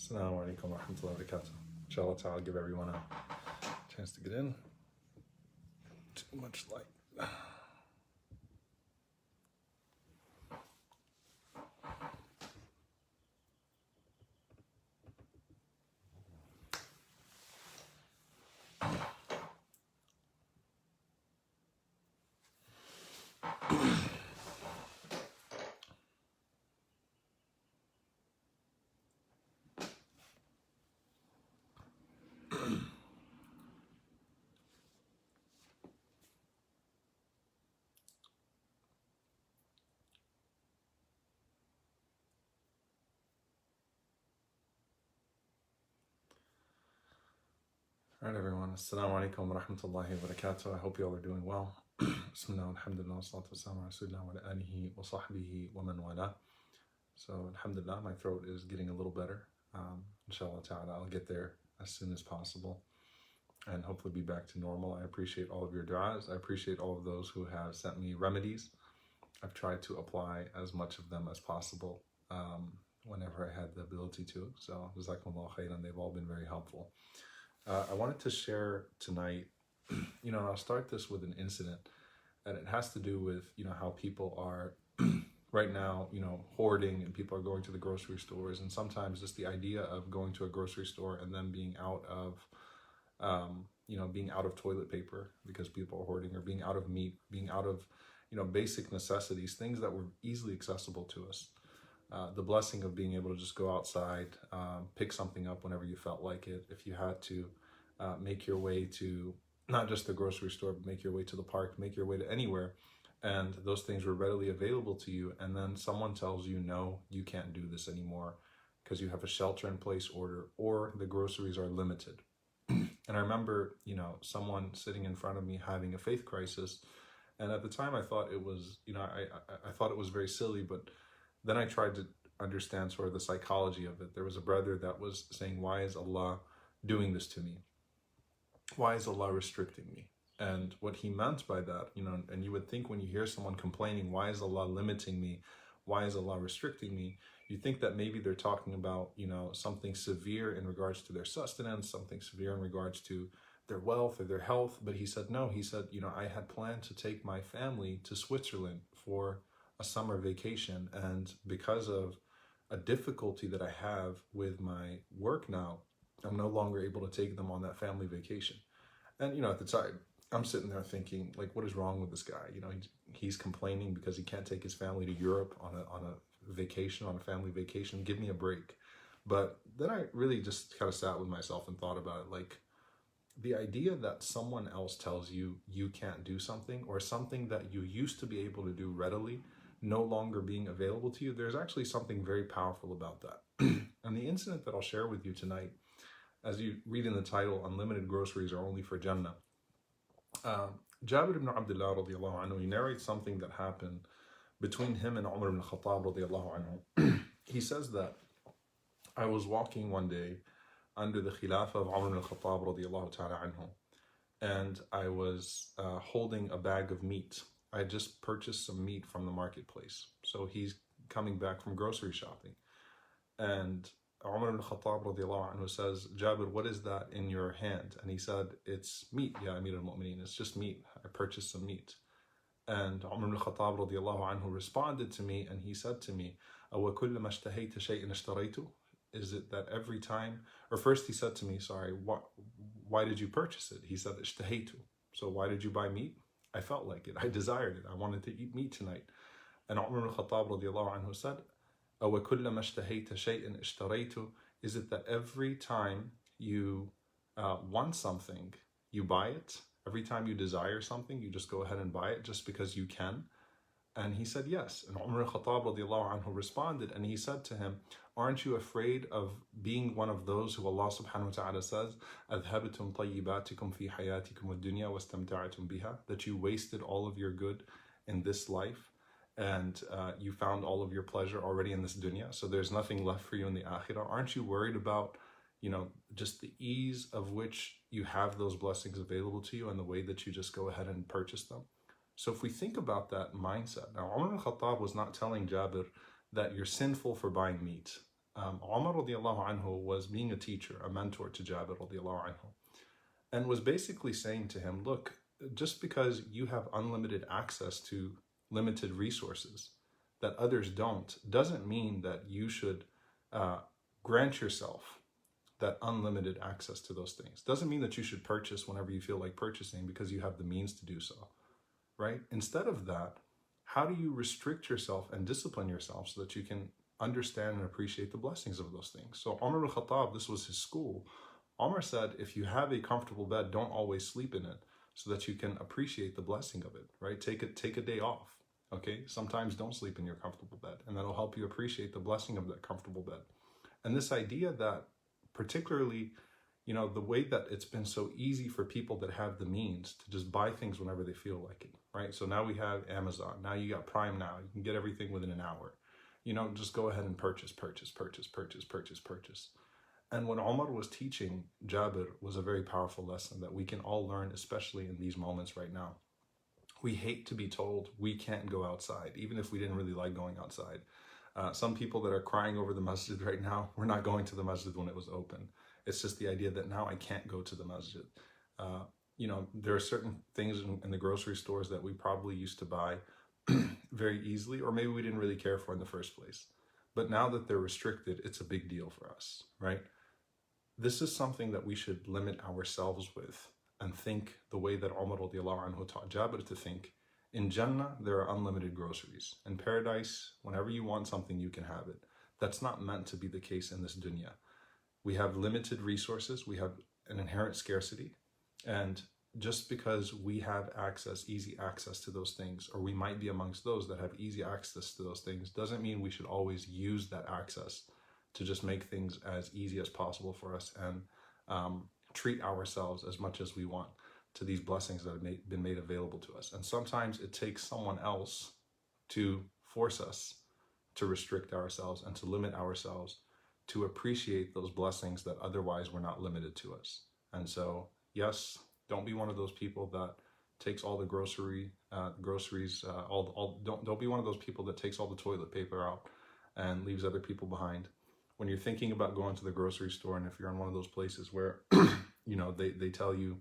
Assalamu alaikum wa rahmatullahi wa barakatuh. Inshallah ta'ala, give everyone a chance to get in. Too much light. All right, everyone. Assalamu alaikum wa rahmatullahi wa barakatuh. I hope you all are doing well. Bismillah, alhamdulillah, salatu wassalamu ala rasulillah wa ala alihi wa sahbihi wa man wala. So, alhamdulillah, my throat is getting a little better. Inshallah ta'ala, I'll get there as soon as possible and hopefully be back to normal. I appreciate all of your du'as. I appreciate all of those who have sent me remedies. I've tried to apply as much of them as possible whenever I had the ability to. So, jazakumullah khairan, they've all been very helpful. I wanted to share tonight, and I'll start this with an incident, and it has to do with, how people are right now, hoarding, and people are going to the grocery stores, and sometimes just the idea of going to a grocery store and then being out of, being out of toilet paper because people are hoarding, or being out of meat, being out of, basic necessities, things that were easily accessible to us. The blessing of being able to just go outside, pick something up whenever you felt like it. If you had to make your way to not just the grocery store, but make your way to the park, make your way to anywhere, and those things were readily available to you, and then someone tells you, no, you can't do this anymore because you have a shelter-in-place order or the groceries are limited. And I remember, someone sitting in front of me having a faith crisis, and at the time I thought it was, I thought it was very silly, but then I tried to understand sort of the psychology of it. There was a brother that was saying, why is Allah doing this to me? Why is Allah restricting me? And what he meant by that, and you would think when you hear someone complaining, why is Allah limiting me? Why is Allah restricting me? You think that maybe they're talking about, something severe in regards to their sustenance, something severe in regards to their wealth or their health. But he said, no, he said, I had planned to take my family to Switzerland for a summer vacation, and because of a difficulty that I have with my work now, I'm no longer able to take them on that family vacation. And at the time, I'm sitting there thinking, like, what is wrong with this guy? He's complaining because he can't take his family to Europe on a vacation, on a family vacation. Give me a break. But then I really just kind of sat with myself and thought about it, like, the idea that someone else tells you you can't do something, or something that you used to be able to do readily no longer being available to you, there's actually something very powerful about that. And the incident that I'll share with you tonight, as you read in the title, Unlimited Groceries Are Only for Jannah, Jabir ibn Abdullah radiallahu anhu, he narrates something that happened between him and Umar ibn Khattab radiallahu anhu. He says that I was walking one day under the Khilafah of Umar ibn Khattab radiallahu ta'ala anhu, and I was holding a bag of meat. I had just purchased some meat from the marketplace. So he's coming back from grocery shopping. And Umar ibn Khattab radiallahu anhu says, Jabir, what is that in your hand? And he said, it's meat, ya Amir al-Mu'mineen, it's just meat. I purchased some meat. And Umar ibn Khattab radiallahu anhu responded to me, and he said to me, أَوَ كُلَّ مَا اشْتَهَيْتَ شَيْءٍ اشْتَرَيْتُ? Is it that every time, or first he said to me, sorry, why did you purchase it? He said, اشْتَهَيْتُ. So why did you buy meat? I felt like it. I desired it. I wanted to eat meat tonight. And Umar ibn Khattab radiallahu anhu said, أَوَ كُلَّ مَا اشْتَهَيْتَ شَيْءٍ اشْتَرَيْتُ? Is it that every time you want something, you buy it? Every time you desire something, you just go ahead and buy it just because you can? And he said, yes. And Umar ibn Khattab radiallahu anhu responded, and he said to him, aren't you afraid of being one of those who Allah subhanahu wa ta'ala says, أَذْهَبْتُمْ طَيِّبَاتِكُمْ فِي حَيَاتِكُمُ الدُّنْيَا وَاسْتَمْتَعْتُمْ بِهَا? That you wasted all of your good in this life, and you found all of your pleasure already in this dunya, so there's nothing left for you in the akhirah. Aren't you worried about, just the ease of which you have those blessings available to you and the way that you just go ahead and purchase them? So if we think about that mindset, now Umar ibn Khattab was not telling Jabir that you're sinful for buying meat. Umar radiallahu anhu was being a teacher, a mentor to Jabir radiallahu anhu, and was basically saying to him, look, just because you have unlimited access to limited resources that others don't, doesn't mean that you should grant yourself that unlimited access to those things. Doesn't mean that you should purchase whenever you feel like purchasing because you have the means to do so, right? Instead of that, how do you restrict yourself and discipline yourself so that you can understand and appreciate the blessings of those things? So Umar al-Khattab, this was his school. Umar said, if you have a comfortable bed, don't always sleep in it so that you can appreciate the blessing of it, right? Take a day off, okay? Sometimes don't sleep in your comfortable bed, and that'll help you appreciate the blessing of that comfortable bed. And this idea that particularly, you know, the way that it's been so easy for people that have the means to just buy things whenever they feel like it, right? So now we have Amazon. Now you got Prime Now. You can get everything within an hour. You know, just go ahead and purchase. And what Umar was teaching Jabir was a very powerful lesson that we can all learn, especially in these moments right now. We hate to be told we can't go outside, even if we didn't really like going outside. Some people that are crying over the masjid right now, we're not going to the masjid when it was open. It's just the idea that now I can't go to the masjid. You know, there are certain things in the grocery stores that we probably used to buy very easily, or maybe we didn't really care for in the first place. But now that they're restricted, it's a big deal for us, right? This is something that we should limit ourselves with and think the way that Umar radiallahu anhu taught Jabir to think. In Jannah, there are unlimited groceries. In paradise, whenever you want something, you can have it. That's not meant to be the case in this dunya. We have limited resources. We have an inherent scarcity. And just because we have access, easy access to those things, or we might be amongst those that have easy access to those things, doesn't mean we should always use that access to just make things as easy as possible for us and treat ourselves as much as we want to these blessings that have been made available to us. And sometimes it takes someone else to force us to restrict ourselves and to limit ourselves to appreciate those blessings that otherwise were not limited to us. And so, yes, don't be one of those people that takes all the groceries, don't be one of those people that takes all the toilet paper out and leaves other people behind. When you're thinking about going to the grocery store, and if you're in one of those places where, you know, they tell you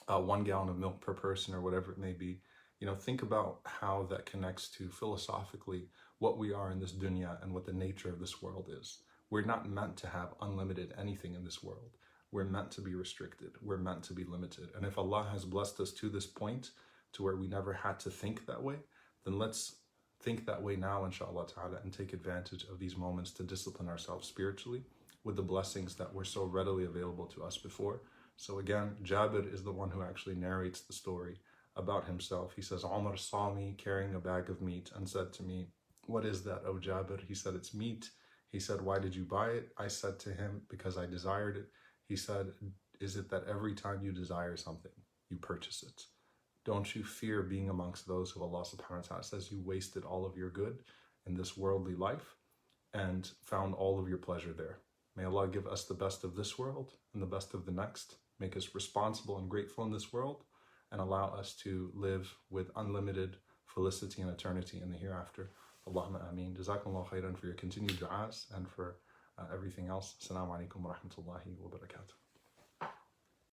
1 gallon of milk per person or whatever it may be, you know, think about how that connects to philosophically what we are in this dunya and what the nature of this world is. We're not meant to have unlimited anything in this world. We're meant to be restricted. We're meant to be limited. And if Allah has blessed us to this point to where we never had to think that way, then let's think that way now, inshallah ta'ala, and take advantage of these moments to discipline ourselves spiritually with the blessings that were so readily available to us before. So again, Jabir is the one who actually narrates the story about himself. He says, Umar saw me carrying a bag of meat and said to me, "What is that, O Jabir?" He said, "It's meat." He said, "Why did you buy it?" I said to him, "Because I desired it." He said, "Is it that every time you desire something, you purchase it? Don't you fear being amongst those who Allah subhanahu wa ta'ala says you wasted all of your good in this worldly life and found all of your pleasure there? May Allah give us the best of this world and the best of the next, make us responsible and grateful in this world, and allow us to live with unlimited felicity and eternity in the hereafter. Allahumma ameen. Jazakumullah khairan for your continued du'as and for everything else. Assalamu alaikum wa rahmatullahi wa barakatuh.